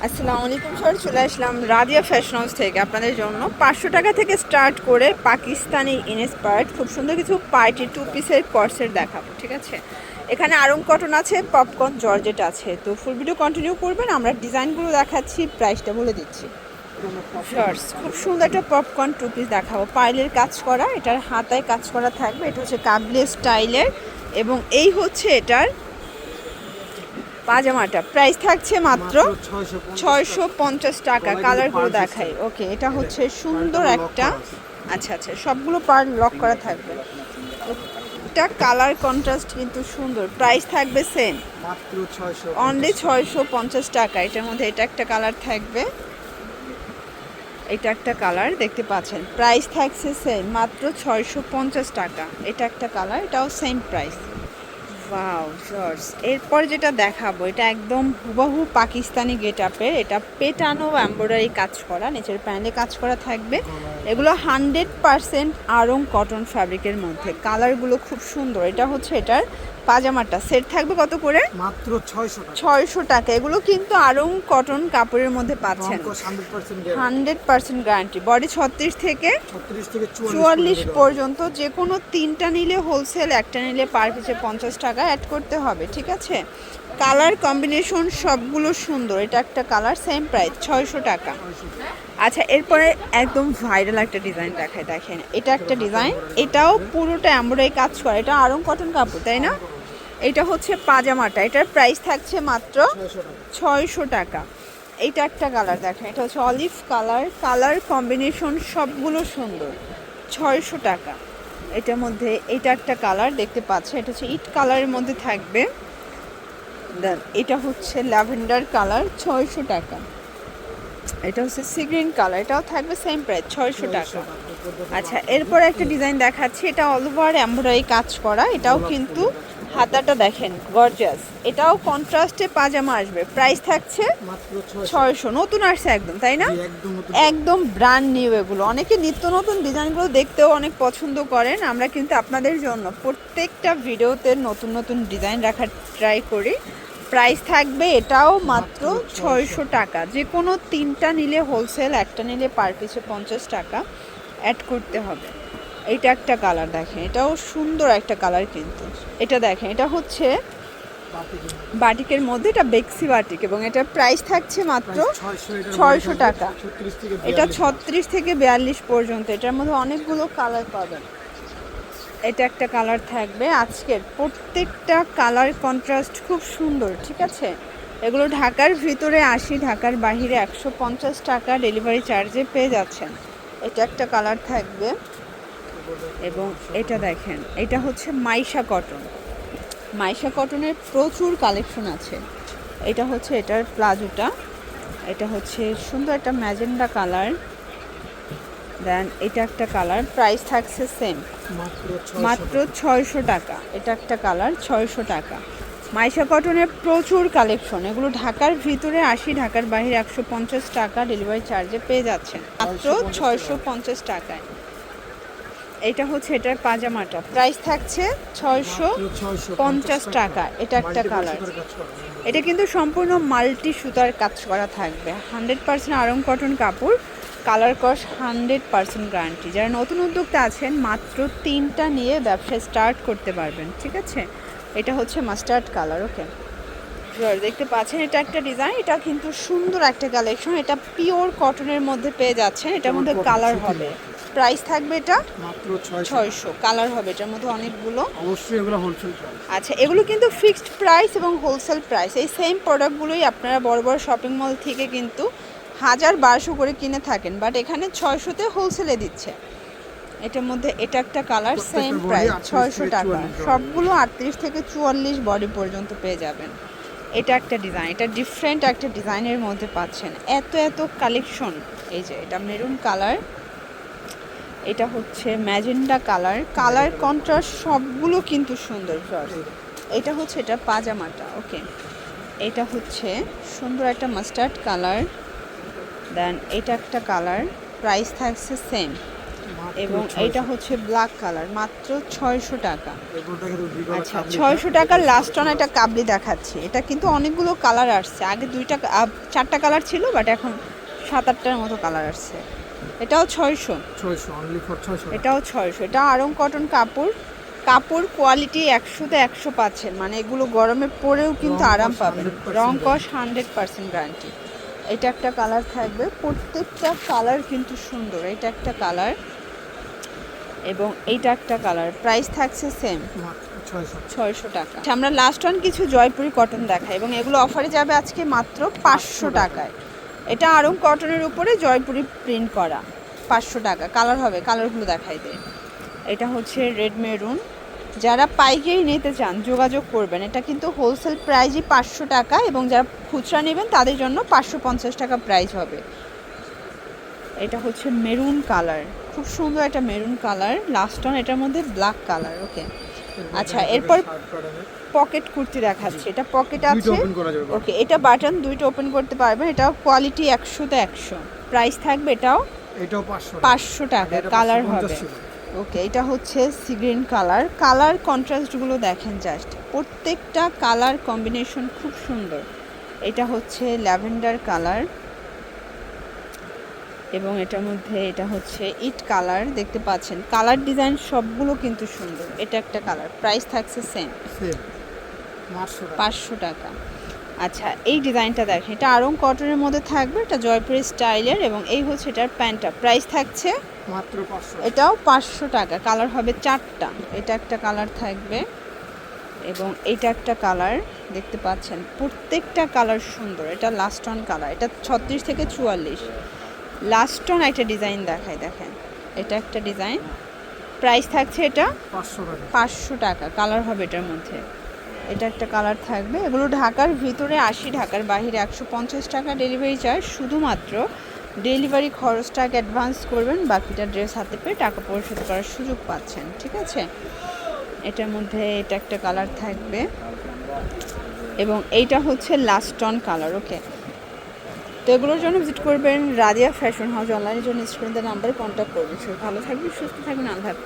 আসসালামু আলাইকুম স্যার, চলে আসলাম রাদিয়া ফ্যাশন হাউস থেকে আপনাদের জন্য 500 টাকা থেকে স্টার্ট করে পাকিস্তানি ইন্সপায়ার্ড খুব সুন্দর কিছু পার্টি টু পিসের কর্সেট দেখাবো। ঠিক আছে, এখানে আরং কটন আছে, পপকর্ন জর্জেট আছে। তো ফুল ভিডিও কন্টিনিউ করবেন, আমরা ডিজাইনগুলো দেখাচ্ছি, প্রাইসটা বলে দিচ্ছি। শর্টস খুব সুন্দর একটা পপকর্ন টু পিস দেখাবো, পাইলের কাজ করা, এটার হাতায় কাজ করা থাকবে, এটা হচ্ছে কাবলি স্টাইলের এবং এই হচ্ছে এটার পাজামাটা। প্রাইস থাকছে মাত্র 650 টাকা। কালারগুলো দেখাই। ওকে, এটা হচ্ছে সুন্দর একটা, আচ্ছা আচ্ছা, সবগুলো পার্ট লক করা থাকবে। এটা কালার কন্ট্রাস্ট কিন্তু সুন্দর। প্রাইস থাকবে সেম, অনলি 650 টাকা। এটার মধ্যে এটা একটা কালার থাকবে, এটা একটা কালার দেখতে পাচ্ছেন। প্রাইস থাকছে সেম, মাত্র 650 টাকা। এটা একটা কালার, এটাও সেম প্রাইস। ওয়াও জর্জ, এরপর যেটা দেখাবো এটা একদম হুবহু পাকিস্তানি গেট আপের। এটা পেটানো এমব্রয়ডারি কাজ করা, নিচের প্যানেলে কাজ করা থাকবে। এগুলো 100% আড়ং কটন ফ্যাব্রিকের মধ্যে। কালারগুলো খুব সুন্দর। এটা হচ্ছে এটার পাজামাটা। সেট থাকবে কত করে? মাত্র 600 টাকা। এগুলো কিন্তু আড়ং কটন কাপড়ের মধ্যে পাচ্ছেন, 100% গ্যারান্টি। বডি 36 থেকে 44 পর্যন্ত। যে কোনো তিনটা নিলে হোলসেল, একটা নিলে পার পিসে 50 টাকা অ্যাড করতে হবে। ঠিক আছে, কালার কম্বিনেশন সবগুলো সুন্দর। এটা একটা কালার, সেম প্রাইস 600 টাকা। আচ্ছা, এরপরে একদম ভাইরাল একটা ডিজাইন দেখায়, দেখেন এটা একটা ডিজাইন, এটাও পুরোটা এমব্রয়ডারি কাজ করা। এটা আড়ং কটন কাপড়, তাই না? এটা হচ্ছে পাজামাটা, এটার প্রাইস থাকছে মাত্র 600 টাকা। এইটা একটা কালার দেখেন, এটা হচ্ছে অলিভ কালার। কালার কম্বিনেশন সবগুলো সুন্দর, 600 টাকা। এটার মধ্যে এটা একটা কালার দেখতে পাচ্ছেন, এটা হচ্ছে ইট কালারের মধ্যে থাকবে। দেন এটা হচ্ছে ল্যাভেন্ডার কালার, 600 টাকা। এটা হচ্ছে সি গ্রিন কালার, এটাও থাকবে সেম প্রাইস, 600 টাকা। আচ্ছা, এরপর একটা ডিজাইন দেখাচ্ছি, এটা অল ওভার এমব্রয়ডারি কাজ করা। এটাও কিন্তু হাতাটা দেখেন গর্জিয়াস। এটাও কন্ট্রাস্টে পাজামা আসবে। প্রাইস থাকছে 600। নতুন আসছে একদম, তাই না? একদম ব্র্যান্ড নিউ। এগুলো অনেকে নিত্য নতুন ডিজাইনগুলো দেখতেও অনেক পছন্দ করেন। আমরা কিন্তু আপনাদের জন্য প্রত্যেকটা ভিডিওতে নতুন নতুন ডিজাইন রাখার ট্রাই করি। প্রাইস থাকবে এটাও মাত্র 600 টাকা। যে কোনো তিনটা নিলে হোলসেল, একটা নিলে পার পিসে 50 টাকা অ্যাড করতে হবে। এটা একটা কালার দেখেন, এটাও সুন্দর একটা কালার কিন্তু। এটা দেখেন, এটা হচ্ছে বাটিকের মধ্যে, এটা বেক্সি বাটিক এবং এটার প্রাইস থাকছে মাত্র 600 টাকা। এটা 36 থেকে 42 পর্যন্ত। এটার মধ্যে অনেকগুলো কালার পাবেন। এটা একটা কালার থাকবে। আজকের প্রত্যেকটা কালার কন্ট্রাস্ট খুব সুন্দর। ঠিক আছে, এগুলো ঢাকার ভিতরে 80, ঢাকার বাহিরে 150 টাকা ডেলিভারি চার্জে পেয়ে যাচ্ছেন। এটা একটা কালার থাকবে এবং এটা দেখেন, এটা হচ্ছে মাইশা কটন। মাইশা কটনের প্রচুর কালেকশন আছে। এটা হচ্ছে এটার প্লাজোটা, এটা হচ্ছে সুন্দর একটা ম্যাজেন্ডা কালার। দেন এটা একটা কালার, প্রাইস থাকছে সেম, মাত্র 600 টাকা। এটা একটা কালার, 600 টাকা। মাইশা কটনের প্রচুর কালেকশন। এগুলো ঢাকার ভিতরে 80, ঢাকার বাইরে 150 টাকা ডেলিভারি চার্জে পেয়ে যাচ্ছেন মাত্র 650 টাকায়। এটা হচ্ছে এটার পাজামাটা, প্রাইস থাকছে 650 টাকা। এটা একটা কালার, এটা কিন্তু সম্পূর্ণ মাল্টি সুতার কাজ করা থাকবে, 100% আড়ং কটন কাপড়। কালার কস 100% গ্যারান্টি। যারা নতুন উদ্যোক্তা আছেন, মাত্র তিনটা নিয়ে ব্যবসা স্টার্ট করতে পারবেন। ঠিক আছে, এটা হচ্ছে মাস্টার্ড কালার। ওকে, দেখতে পাচ্ছেন এটা একটা ডিজাইন, এটা কিন্তু সুন্দর একটা কালেকশন। এটা পিওর কটনের মধ্যে পেয়ে যাচ্ছেন। এটার মধ্যে কালার হবে, প্রাইস থাকবে এটা মাত্র 600। কালার হবে এটার মধ্যে অনেকগুলো। অবশ্যই এগুলো হোলসেল প্রাইস। আচ্ছা, এগুলো কিন্তু ফিক্সড প্রাইস এবং হোলসেল প্রাইস। এই সেম প্রোডাক্টগুলোই আপনারা বড় বড় শপিং মল থেকে কিন্তু 1000-1200 করে কিনে থাকেন, বাট এখানে 600-তে হোলসেলে দিচ্ছে। এটার মধ্যে এটা একটা কালার, সেম প্রাইস 600 টাকা। সবগুলো 38 থেকে 44 বডি পর্যন্ত পেয়ে যাবেন। এটা একটা ডিজাইন, এটা ডিফারেন্ট একটা ডিজাইনের মধ্যে পাচ্ছেন। এত এত কালেকশন। এই যে এটা মেরুন কালার, এটা হচ্ছে ম্যাজেন্ডা কালার। কালার কন্ট্রাস্ট সবগুলো কিন্তু সুন্দর। এটা হচ্ছে এটা পাজামাটা। ওকে, এটা হচ্ছে সুন্দর একটা মাস্টার্ড কালার। দেন এটা একটা কালার, প্রাইস থাকছে সেম, এবং এটা হচ্ছে ব্ল্যাক কালার, মাত্র 600 টাকা। আচ্ছা 600 টাকার লাস্ট অন একটা কাবলি দেখাচ্ছি। এটা কিন্তু অনেকগুলো কালার আসছে, আগে 4টা কালার ছিল, বাট এখন 7-8টার মতো কালার আসছে। এটাও 600, এটাও 600। এটা আড়ং কটন কাপড়, কাপড় কোয়ালিটি 100তে 100 পাচ্ছেন, মানে এগুলো গরমে পরেও কিন্তু আরাম পাবেন। রং কস 100% গ্যারান্টি। এটা একটা কালার থাকবে, প্রত্যেকটা কালার কিন্তু সুন্দর। এটা একটা কালার এবং এইটা একটা কালার, প্রাইস থাকছে সেম 600 টাকা। আমরা লাস্ট ওয়ান কিছু জয়পুরি কটন দেখাই এবং এগুলো অফারে যাবে আজকে মাত্র 500 টাকায়। এটা আড়ং কটনের উপরে জয়পুরি প্রিন্ট করা, 500 টাকা। কালার হবে, কালারগুলো দেখাই দেয়। এটা হচ্ছে রেড মেরুন। যারা পাইকারি নিতে চান যোগাযোগ করবেন, এটা কিন্তু হোলসেল প্রাইসই 500 টাকা এবং যারা খুচরা নেবেন তাদের জন্য 550 টাকা প্রাইস হবে। এটা হচ্ছে মেরুন কালার, খুব সুন্দর একটা মেরুন কালার। লাস্ট অন এটার মধ্যে ব্ল্যাক কালার। ওকে, আচ্ছা এরপর পকেট কুর্তি দেখাচ্ছি। এটা পকেট আছে, ওকে। এটা বাটন দুইটা ওপেন করতে পারবেন। এটাও কোয়ালিটি 100তে 100, প্রাইস থাকবে এটাও 500 টাকা। কালার হবে, ওকে। এটা হচ্ছে সি গ্রিন কালার, কালার কন্ট্রাস্টগুলো দেখেন জাস্ট, প্রত্যেকটা কালার কম্বিনেশন খুব সুন্দর। এটা হচ্ছে ল্যাভেন্ডার কালার এবং এটার মধ্যে এটা হচ্ছে ইট কালার, দেখতে পাচ্ছেন কালার ডিজাইন সবগুলো কিন্তু সুন্দর। এটা একটা কালার, প্রাইস থাকছে সেম 500 টাকা। আচ্ছা এই ডিজাইনটা দেখেন, এটা আড়ং কটনের মধ্যে থাকবে, এটা জয়পুরি স্টাইলের এবং এই হচ্ছে এটার প্যান্টটা, প্রাইস থাকছে মাত্র 500, এটাও 500 টাকা। কালার হবে 4টা। এটা একটা কালার থাকবে এবং এইটা একটা কালার, দেখতে পাচ্ছেন প্রত্যেকটা কালার সুন্দর। এটা লাস্ট অন কালার, এটা 36 থেকে 44। লাস্ট অন একটা ডিজাইন দেখায়, দেখেন এটা একটা ডিজাইন, প্রাইস থাকছে এটা 500 টাকা। কালার হবে এটার মধ্যে, এটা একটা কালার থাকবে। এগুলো ঢাকার ভিতরে 80, ঢাকার বাইরে 150 টাকা ডেলিভারি চার্জ। শুধুমাত্র ডেলিভারি খরচটাকে অ্যাডভান্স করবেন, বাকিটা ড্রেস হাতে পেয়ে টাকা পরিশোধ করার সুযোগ পাচ্ছেন, ঠিক আছে। এটার মধ্যে এটা একটা কালার থাকবে এবং এইটা হচ্ছে লাস্ট অন কালার, ওকে। তো এগুলোর জন্য ভিজিট করবেন রাদিয়া ফ্যাশন হাউস। অনলাইনের জন্য স্ক্রিনে নাম্বারে কন্ট্যাক্ট করবেন। সবাই ভালো থাকবেন, সুস্থ থাকবেন, আল্লাহ হাফেজ।